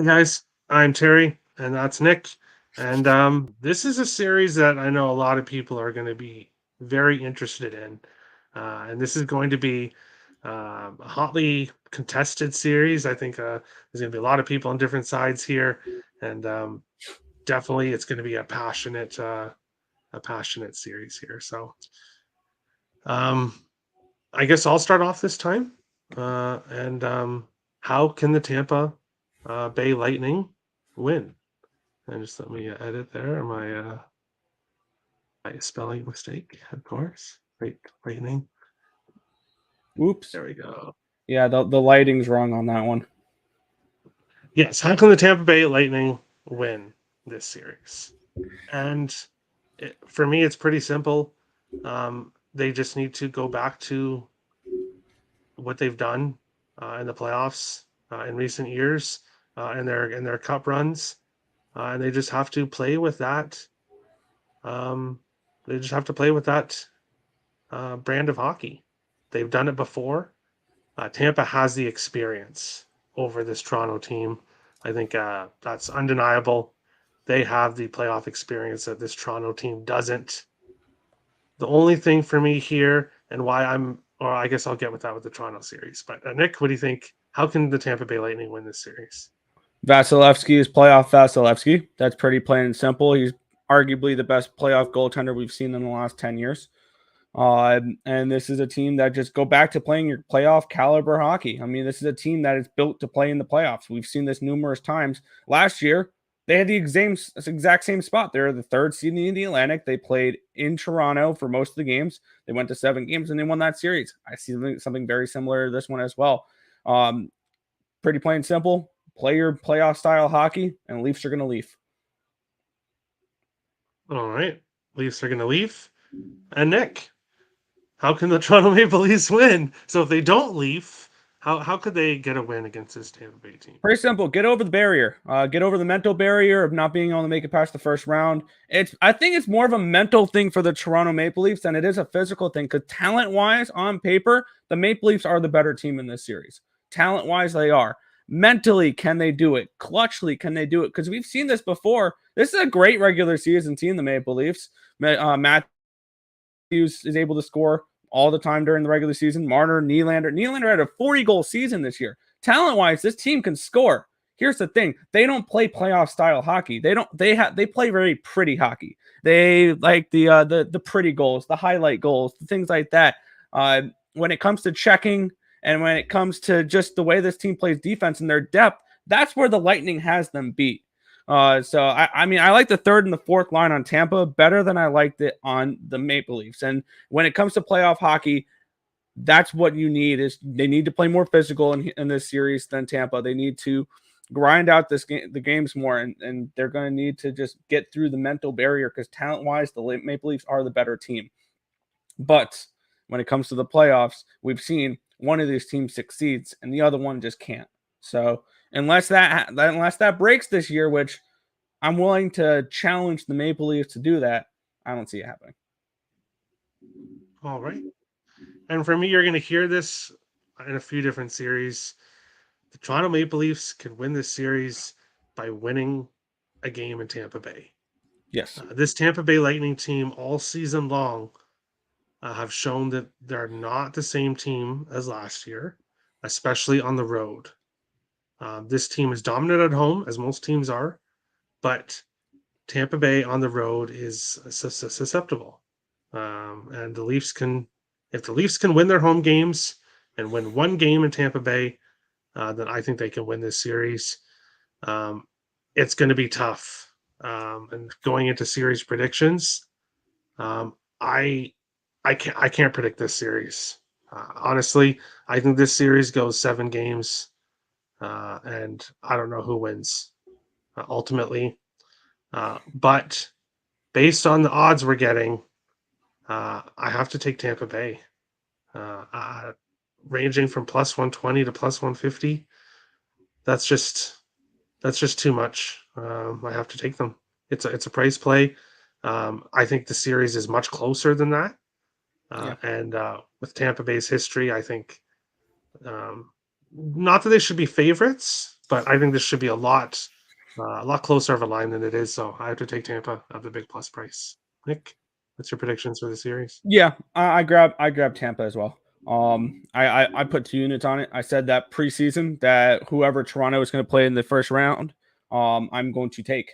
Hey guys, I'm Terry, and that's Nick. And this is a series that I know a lot of people are going to be very interested in. And this is going to be a hotly contested series. I think there's going to be a lot of people on different sides here, and definitely it's going to be a passionate series here. So um, I guess I'll start off this time. And how can the Tampa Bay Lightning win? And just let me edit there my spelling mistake, of course. Lightning. Oops. There we go. Yeah, the lighting's wrong on that one. Yes, how can the Tampa Bay Lightning win this series? And for me, it's pretty simple. They just need to go back to what they've done in the playoffs in recent years in their cup runs, and they just have to play with that. Um, they just have to play with that brand of hockey. They've done it before. Tampa has the experience over this Toronto team. I think that's undeniable. They have the playoff experience that this Toronto team doesn't. The only thing for me here and why or I guess I'll get with that with the Toronto series. But Nick, what do you think? How can the Tampa Bay Lightning win this series? Vasilevsky is playoff Vasilevsky. That's pretty plain and simple. He's arguably the best playoff goaltender we've seen in the last 10 years. And this is a team that just go back to playing your playoff caliber hockey. I mean, this is a team that is built to play in the playoffs. We've seen this numerous times. Last year, they had the exact same spot. They're the third seed in the Atlantic. They played in Toronto for most of the games. They went to 7 games and they won that series. I see something very similar to this one as well. Pretty plain and simple. Play your playoff style hockey, and Leafs are going to leave. All right. Leafs are going to leave. And Nick, how can the Toronto Maple Leafs win? So if they don't leave, how could they get a win against this Tampa Bay team? Pretty simple. Get over the barrier. Get over the mental barrier of not being able to make it past the first round. I think it's more of a mental thing for the Toronto Maple Leafs than it is a physical thing. Because talent-wise, on paper, the Maple Leafs are the better team in this series. Talent-wise, they are. Mentally, can they do it? Clutchly, can they do it? Because we've seen this before. This is a great regular season team, the Maple Leafs. Matthews is able to score all the time during the regular season. Marner, Nylander had a 40-goal season this year. Talent-wise, this team can score. Here's the thing: they don't play playoff style hockey. They play very pretty hockey. They like the pretty goals, the highlight goals, things like that. When it comes to checking and when it comes to just the way this team plays defense and their depth, that's where the Lightning has them beat. I mean, I like the third and the fourth line on Tampa better than I liked it on the Maple Leafs. And when it comes to playoff hockey, that's what you need. Is they need to play more physical in this series than Tampa. They need to grind out the games more, and they're going to need to just get through the mental barrier because talent-wise, the Maple Leafs are the better team. But when it comes to the playoffs, we've seen one of these teams succeeds and the other one just can't. So unless that breaks this year, which I'm willing to challenge the Maple Leafs to do that, I don't see it happening. All right. And for me, you're going to hear this in a few different series. The Toronto Maple Leafs can win this series by winning a game in Tampa Bay. Yes. This Tampa Bay Lightning team all season long have shown that they're not the same team as last year, especially on the road. This team is dominant at home, as most teams are, but Tampa Bay on the road is susceptible. And if the Leafs can win their home games and win one game in Tampa Bay, then I think they can win this series. It's going to be tough. And going into series predictions, um, I I can't predict this series. Honestly, I think this series goes 7 games, and I don't know who wins ultimately. But based on the odds we're getting, I have to take Tampa Bay, ranging from plus 120 to plus 150. That's just too much. I have to take them. It's a price play. I think the series is much closer than that. Yeah. And with Tampa Bay's history, I think not that they should be favorites, but I think this should be a lot closer of a line than it is. So I have to take Tampa at the big plus price. Nick, what's your predictions for the series? Yeah, I grab Tampa as well. I put 2 units on it. I said that preseason that whoever Toronto is going to play in the first round, I'm going to take.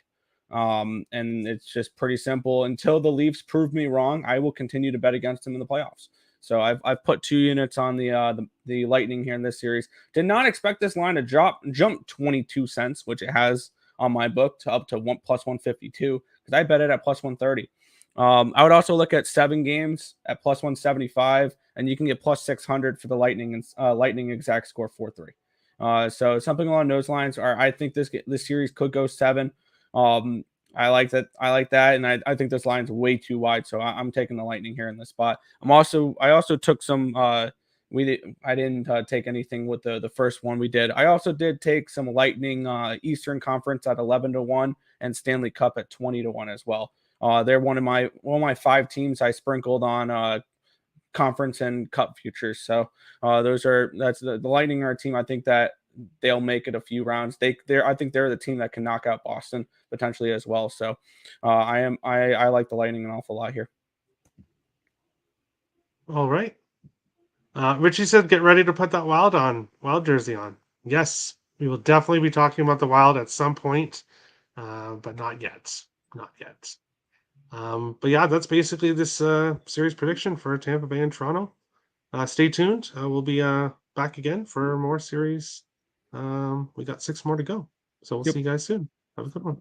And it's just pretty simple. Until the Leafs prove me wrong, I will continue to bet against them in the playoffs. So I've put 2 units on the Lightning here in this series. Did not expect this line to jump 22 cents, which it has on my book, to up to plus 152 because I bet it at plus 130. I would also look at 7 games at plus 175, and you can get plus 600 for the Lightning and Lightning exact score 4-3. So something along those lines. Or I think this series could go 7. I like that. And I think this line's way too wide. So I'm taking the Lightning here in this spot. I also took some. I didn't take anything with the first one we did. I also did take some Lightning Eastern Conference at 11-1 and Stanley Cup at 20-1 as well. They're one of my 5 teams I sprinkled on conference and cup futures. So that's the Lightning are a team I think that they'll make it a few rounds. I think they're the team that can knock out Boston potentially as well. So I like the Lightning an awful lot here. All right. Richie said, "Get ready to put that Wild jersey on." Yes, we will definitely be talking about the Wild at some point, but not yet. Not yet. But yeah, that's basically this series prediction for Tampa Bay and Toronto. Stay tuned. We'll be back again for more series. We got 6 more to go. So we'll Yep. see you guys soon. Have a good one.